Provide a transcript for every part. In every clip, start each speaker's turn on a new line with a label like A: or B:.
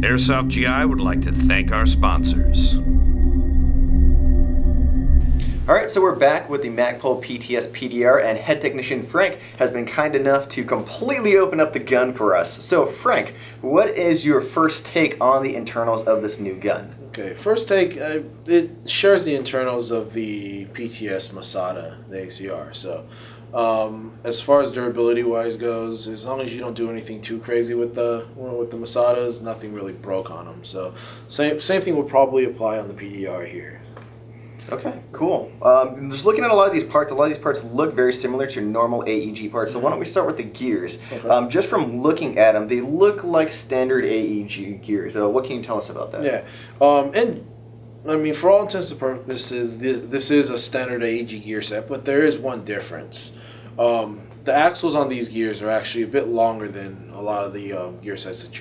A: Airsoft GI would like to thank our sponsors.
B: Alright, so we're back with the MAGPUL PTS PDR, and head technician Frank has been kind enough to completely open up the gun for us. So Frank, what is your first take on the internals of this new gun?
C: Okay, first take, it shares the internals of the PTS Masada, the ACR. So as far as durability wise goes, as long as you don't do anything too crazy with the Masadas, nothing really broke on them. So same thing would probably apply on the PDR here.
B: Okay, cool. Just looking at a lot of these parts look very similar to normal AEG parts. So why don't we start with the gears? Okay. Just from looking at them, they look like standard AEG gears. What can you tell us about that?
C: Yeah, and I mean, for all intents and purposes, this is a standard AEG gear set, but there is one difference. The axles on these gears are actually a bit longer than a lot of the gear sets that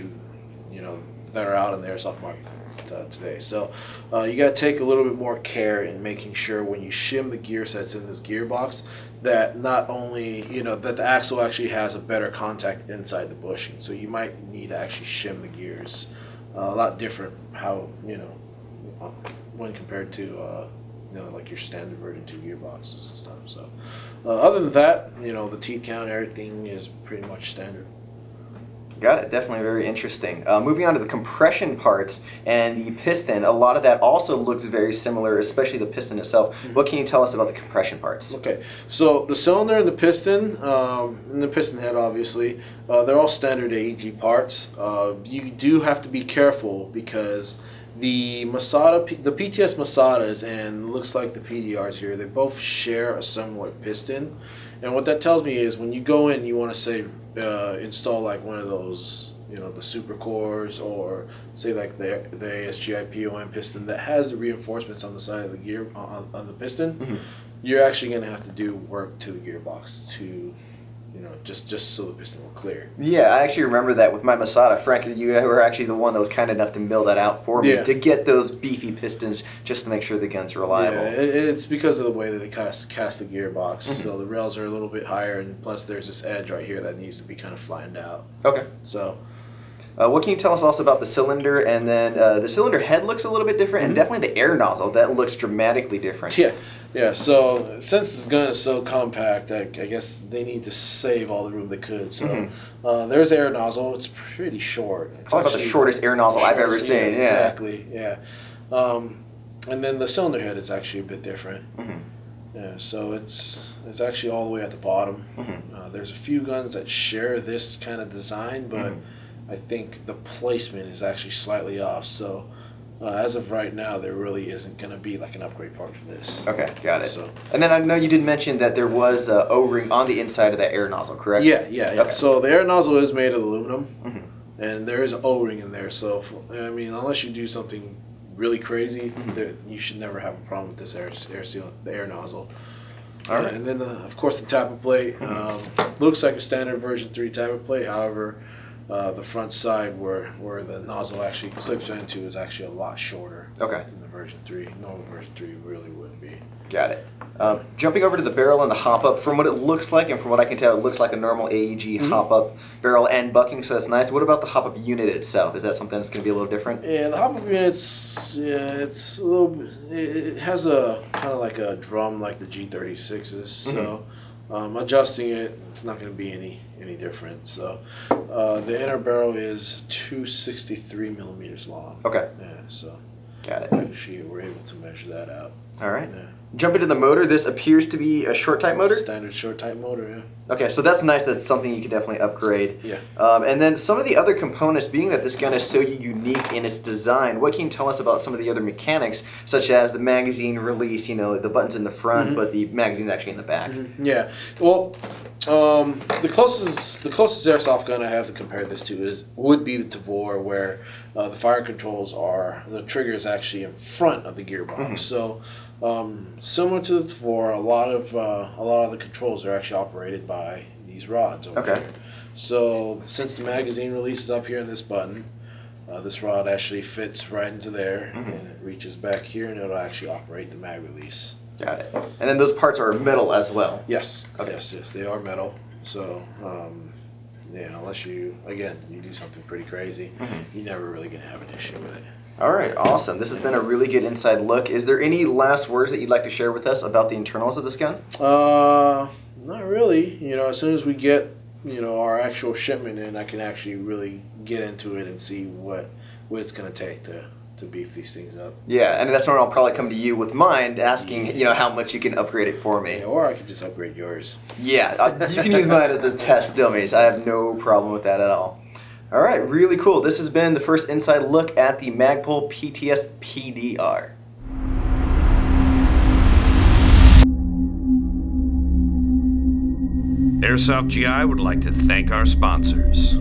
C: that are out in the airsoft market today. So you got to take a little bit more care in making sure when you shim the gear sets in this gearbox that not only that the axle actually has a better contact inside the bushing. So you might need to actually shim the gears a lot different when compared to like your standard version 2 gearboxes and stuff. So other than that, the teeth count, everything is pretty much standard.
B: Got it. Definitely very interesting. Moving on to the compression parts and the piston, a lot of that also looks very similar, especially the piston itself. Mm-hmm. What can you tell us about the compression parts?
C: Okay, so the cylinder and the piston head, obviously, they're all standard AEG parts. You do have to be careful because the PTS Masadas and looks like the PDRs here, they both share a similar piston. And what that tells me is when you go in, you want to say install like one of those, the super cores, or say like the ASGI POM piston that has the reinforcements on the side of the gear on the piston. Mm-hmm. You're actually going to have to do work to the gearbox to just so the piston will clear.
B: Yeah, I actually remember that with my Masada. Frank, you were actually the one that was kind enough to mill that out for me to get those beefy pistons just to make sure the gun's reliable.
C: Yeah, it's because of the way that they cast the gearbox. Mm-hmm. So the rails are a little bit higher, and plus there's this edge right here that needs to be kind of flattened out. Okay. So
B: what can you tell us also about the cylinder? And then the cylinder head looks a little bit different, and definitely the air nozzle, that looks dramatically different.
C: Yeah. So since this gun is so compact, I guess they need to save all the room they could. So there's air nozzle. It's pretty short. It's
B: probably about the shortest air nozzle I've ever seen. Yeah.
C: Exactly. Yeah. And then the cylinder head is actually a bit different. Mm-hmm. Yeah. So it's actually all the way at the bottom. Mm-hmm. There's a few guns that share this kind of design, but I think the placement is actually slightly off. So as of right now, there really isn't going to be like an upgrade part for this.
B: Okay, got it. So, and then I know you did mention that there was an O-ring on the inside of that air nozzle, correct?
C: Yeah. Okay. So the air nozzle is made of aluminum, and there is an O-ring in there. So, I mean, unless you do something really crazy, you should never have a problem with this the air nozzle. All right. And then, of course, the tappet plate looks like a standard version 3 tappet plate. However, the front side where the nozzle actually clips into is actually a lot shorter than the version 3. Normal version 3 really wouldn't be.
B: Got it. Jumping over to the barrel and the hop-up, from what it looks like and from what I can tell, it looks like a normal AEG hop-up barrel and bucking, so that's nice. What about the hop-up unit itself? Is that something that's going to be a little different?
C: Yeah, the hop-up unit's, it's a little bit, it has a kind of like a drum like the G36s, so adjusting it's not going to be any different. So the inner barrel is 263 millimeters long. Okay. Yeah, so
B: got it.
C: Actually, we're able to measure that out.
B: All right. Yeah. Jumping to the motor, this appears to be a short type motor?
C: Standard short type motor, yeah.
B: Okay, so that's nice. That's something you can definitely upgrade.
C: Yeah.
B: And then some of the other components, being that this gun is so unique in its design, what can you tell us about some of the other mechanics, such as the magazine release, the buttons in the front, but the magazine's actually in the back?
C: Yeah. Well, the closest airsoft gun I have to compare this to would be the Tavor, where the fire controls the trigger is actually in front of the gearbox. So similar to the Tavor, a lot of the controls are actually operated by these rods over here. So since the magazine release is up here in this button, this rod actually fits right into there, and it reaches back here, and it'll actually operate the mag release.
B: Got it. And then those parts are metal as well?
C: Yes. Okay. Yes, they are metal. So Unless you do something pretty crazy, you're never really gonna have an issue with it.
B: All right, awesome. This has been a really good inside look. Is there any last words that you'd like to share with us about the internals of this gun?
C: Not really. As soon as we get our actual shipment in, I can actually really get into it and see what it's gonna take to beef these things up.
B: Yeah, and that's when I'll probably come to you with mine, asking how much you can upgrade it for me.
C: Yeah, or I could just upgrade yours.
B: Yeah, you can use mine as the test dummies. I have no problem with that at all. All right, really cool. This has been the first inside look at the MAGPUL PTS PDR.
A: Airsoft GI would like to thank our sponsors.